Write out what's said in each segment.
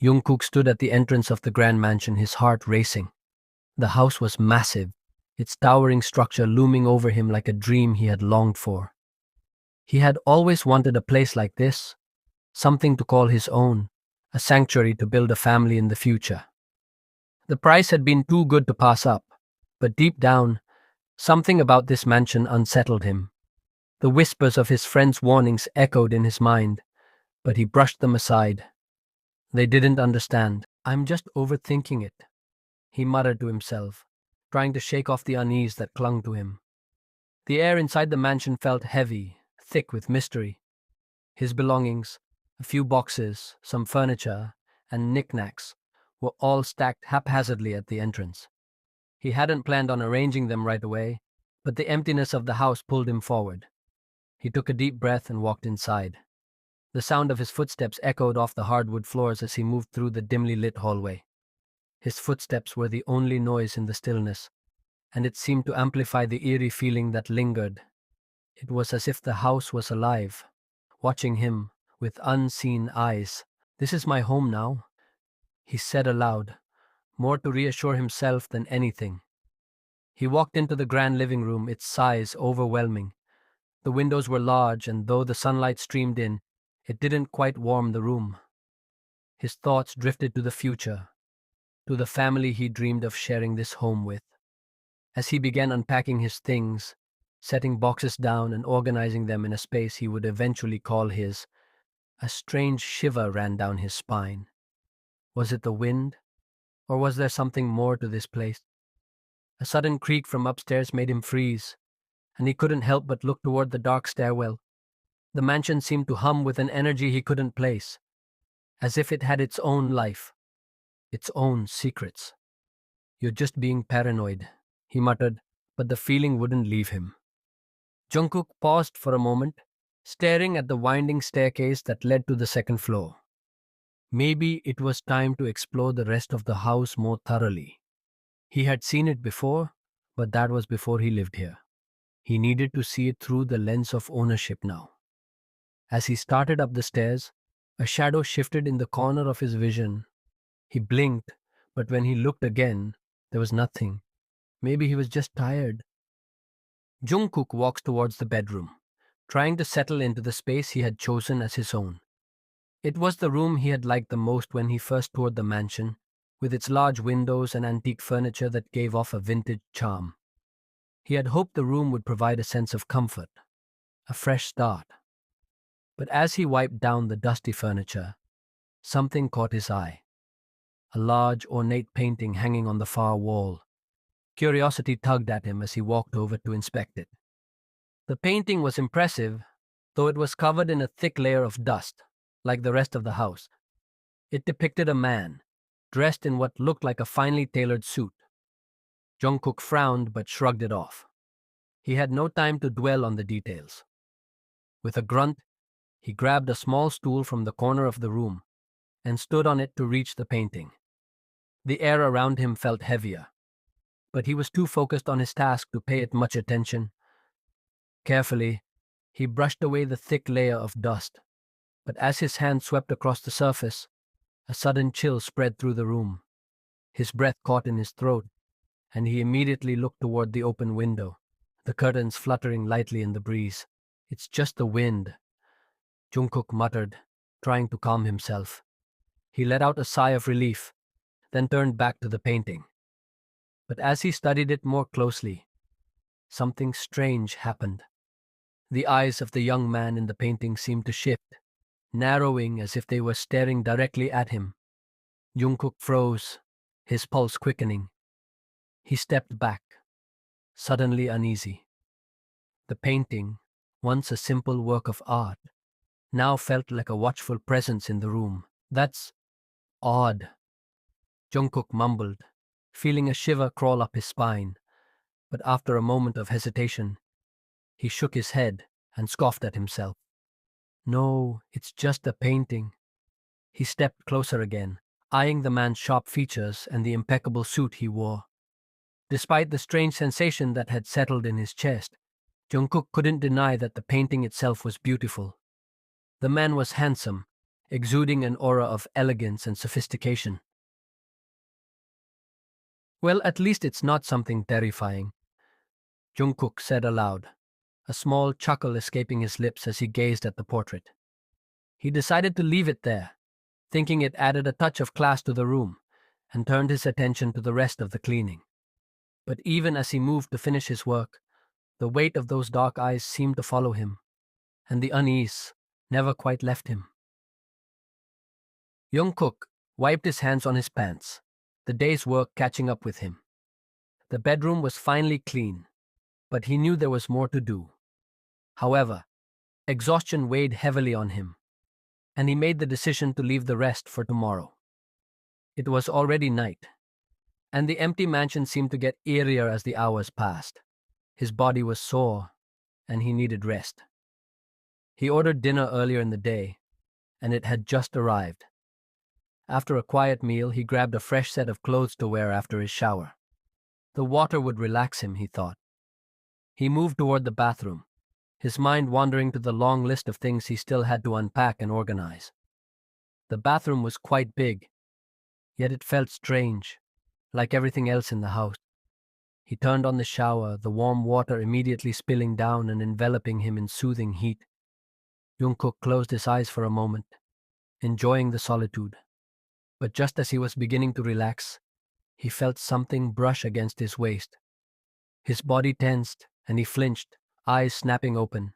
Jungkook stood at the entrance of the grand mansion, his heart racing. The house was massive, its towering structure looming over him like a dream he had longed for. He had always wanted a place like this, something to call his own, a sanctuary to build a family in the future. The price had been too good to pass up, but deep down, something about this mansion unsettled him. The whispers of his friends' warnings echoed in his mind, but he brushed them aside. They didn't understand. "I'm just overthinking it," he muttered to himself, trying to shake off the unease that clung to him. The air inside the mansion felt heavy, thick with mystery. His belongings, a few boxes, some furniture, and knickknacks, were all stacked haphazardly at the entrance. He hadn't planned on arranging them right away, but the emptiness of the house pulled him forward. He took a deep breath and walked inside. The sound of his footsteps echoed off the hardwood floors as he moved through the dimly lit hallway. His footsteps were the only noise in the stillness, and it seemed to amplify the eerie feeling that lingered. It was as if the house was alive, watching him with unseen eyes. "This is my home now," he said aloud, more to reassure himself than anything. He walked into the grand living room, its size overwhelming. The windows were large, and though the sunlight streamed in, it didn't quite warm the room. His thoughts drifted to the future, to the family he dreamed of sharing this home with. As he began unpacking his things, setting boxes down and organizing them in a space he would eventually call his, a strange shiver ran down his spine. Was it the wind, or was there something more to this place? A sudden creak from upstairs made him freeze, and he couldn't help but look toward the dark stairwell. The mansion seemed to hum with an energy he couldn't place, as if it had its own life, its own secrets. "You're just being paranoid," he muttered, but the feeling wouldn't leave him. Jungkook paused for a moment, staring at the winding staircase that led to the second floor. Maybe it was time to explore the rest of the house more thoroughly. He had seen it before, but that was before he lived here. He needed to see it through the lens of ownership now. As he started up the stairs, a shadow shifted in the corner of his vision. He blinked, but when he looked again, there was nothing. Maybe he was just tired. Jungkook walks towards the bedroom, trying to settle into the space he had chosen as his own. It was the room he had liked the most when he first toured the mansion, with its large windows and antique furniture that gave off a vintage charm. He had hoped the room would provide a sense of comfort, a fresh start. But as he wiped down the dusty furniture, something caught his eye. A large, ornate painting hanging on the far wall. Curiosity tugged at him as he walked over to inspect it. The painting was impressive, though it was covered in a thick layer of dust, like the rest of the house. It depicted a man, dressed in what looked like a finely tailored suit. Jungkook frowned but shrugged it off. He had no time to dwell on the details. With a grunt, he grabbed a small stool from the corner of the room and stood on it to reach the painting. The air around him felt heavier, but he was too focused on his task to pay it much attention. Carefully, he brushed away the thick layer of dust, but as his hand swept across the surface, a sudden chill spread through the room. His breath caught in his throat, and he immediately looked toward the open window, the curtains fluttering lightly in the breeze. "It's just the wind," Jungkook muttered, trying to calm himself. He let out a sigh of relief, then turned back to the painting. But as he studied it more closely, something strange happened. The eyes of the young man in the painting seemed to shift, narrowing as if they were staring directly at him. Jungkook froze, his pulse quickening. He stepped back, suddenly uneasy. The painting, once a simple work of art, now felt like a watchful presence in the room. "That's odd," Jungkook mumbled, feeling a shiver crawl up his spine. But after a moment of hesitation, he shook his head and scoffed at himself. "No, it's just a painting." He stepped closer again, eyeing the man's sharp features and the impeccable suit he wore. Despite the strange sensation that had settled in his chest, Jungkook couldn't deny that the painting itself was beautiful. The man was handsome, exuding an aura of elegance and sophistication. Well, at least it's not something terrifying, Jungkook said aloud, a small chuckle escaping his lips as he gazed at the portrait. He decided to leave it there, thinking it added a touch of class to the room, and turned his attention to the rest of the cleaning. But even as he moved to finish his work, the weight of those dark eyes seemed to follow him, and the unease never quite left him. Jungkook wiped his hands on his pants, the day's work catching up with him. The bedroom was finally clean, but he knew there was more to do. However, exhaustion weighed heavily on him, and he made the decision to leave the rest for tomorrow. It was already night, and the empty mansion seemed to get eerier as the hours passed. His body was sore, and he needed rest. He ordered dinner earlier in the day, and it had just arrived. After a quiet meal, he grabbed a fresh set of clothes to wear after his shower. The water would relax him, he thought. He moved toward the bathroom, his mind wandering to the long list of things he still had to unpack and organize. The bathroom was quite big, yet it felt strange, like everything else in the house. He turned on the shower, the warm water immediately spilling down and enveloping him in soothing heat. Jungkook closed his eyes for a moment, enjoying the solitude. But just as he was beginning to relax, he felt something brush against his waist. His body tensed, and he flinched, eyes snapping open.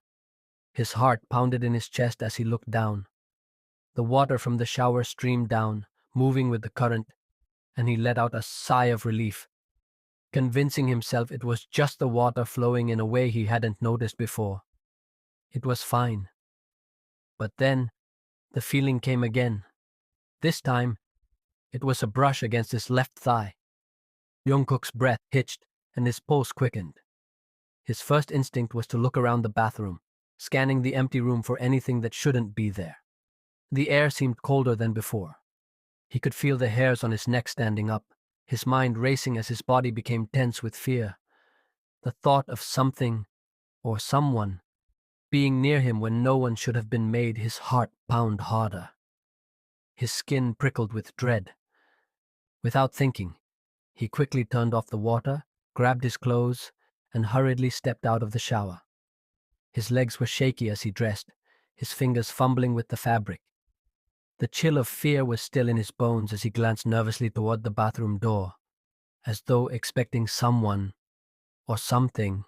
His heart pounded in his chest as he looked down. The water from the shower streamed down, moving with the current, and he let out a sigh of relief, convincing himself it was just the water flowing in a way he hadn't noticed before. It was fine. But then, the feeling came again. This time, it was a brush against his left thigh. Jungkook's breath hitched, and his pulse quickened. His first instinct was to look around the bathroom, scanning the empty room for anything that shouldn't be there. The air seemed colder than before. He could feel the hairs on his neck standing up, his mind racing as his body became tense with fear. The thought of something, or someone, being near him when no one should have been made his heart pound harder. His skin prickled with dread. Without thinking, he quickly turned off the water, grabbed his clothes, and hurriedly stepped out of the shower. His legs were shaky as he dressed, his fingers fumbling with the fabric. The chill of fear was still in his bones as he glanced nervously toward the bathroom door, as though expecting someone or something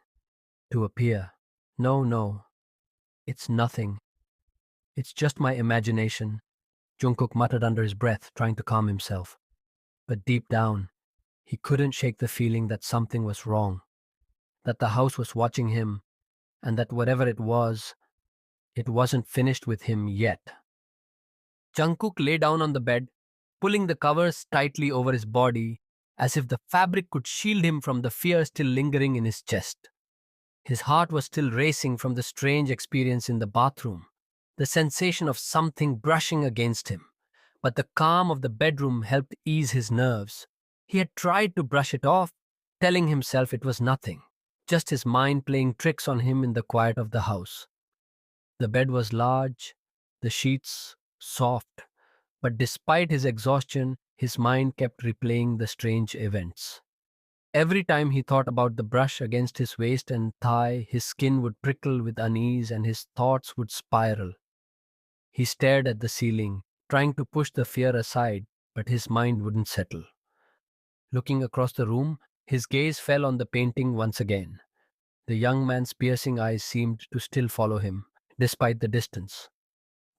to appear. No, it's nothing. It's just my imagination, Jungkook muttered under his breath, trying to calm himself. But deep down, he couldn't shake the feeling that something was wrong, that the house was watching him, and that whatever it wasn't finished with him yet. Jungkook lay down on the bed, pulling the covers tightly over his body, as if the fabric could shield him from the fear still lingering in his chest. His heart was still racing from the strange experience in the bathroom, the sensation of something brushing against him. But the calm of the bedroom helped ease his nerves. He had tried to brush it off, telling himself it was nothing, just his mind playing tricks on him in the quiet of the house. The bed was large, the sheets soft, but despite his exhaustion, his mind kept replaying the strange events. Every time he thought about the brush against his waist and thigh, his skin would prickle with unease and his thoughts would spiral. He stared at the ceiling, trying to push the fear aside, but his mind wouldn't settle. Looking across the room, his gaze fell on the painting once again. The young man's piercing eyes seemed to still follow him, despite the distance.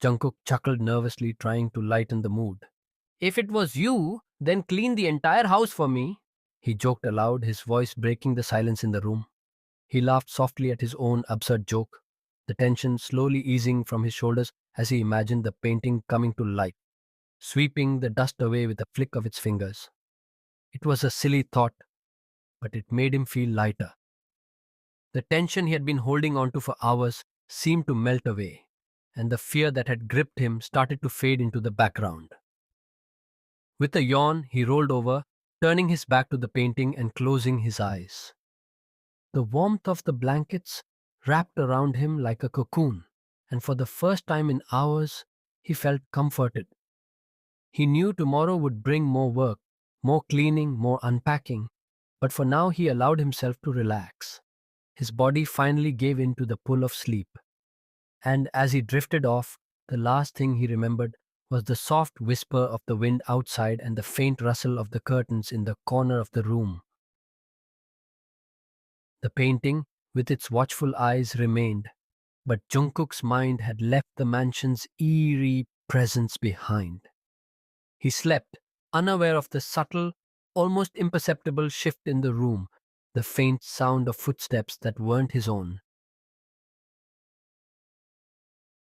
Jungkook chuckled nervously, trying to lighten the mood. "If it was you, then clean the entire house for me," he joked aloud, his voice breaking the silence in the room. He laughed softly at his own absurd joke, the tension slowly easing from his shoulders as he imagined the painting coming to life, sweeping the dust away with a flick of its fingers. It was a silly thought, but it made him feel lighter. The tension he had been holding onto for hours seemed to melt away, and the fear that had gripped him started to fade into the background. With a yawn, he rolled over, turning his back to the painting and closing his eyes. The warmth of the blankets wrapped around him like a cocoon, and for the first time in hours, he felt comforted. He knew tomorrow would bring more work, more cleaning, more unpacking, but for now he allowed himself to relax. His body finally gave in to the pull of sleep, and as he drifted off, the last thing he remembered was the soft whisper of the wind outside and the faint rustle of the curtains in the corner of the room. The painting, with its watchful eyes, remained, but Jungkook's mind had left the mansion's eerie presence behind. He slept, unaware of the subtle, almost imperceptible shift in the room, the faint sound of footsteps that weren't his own,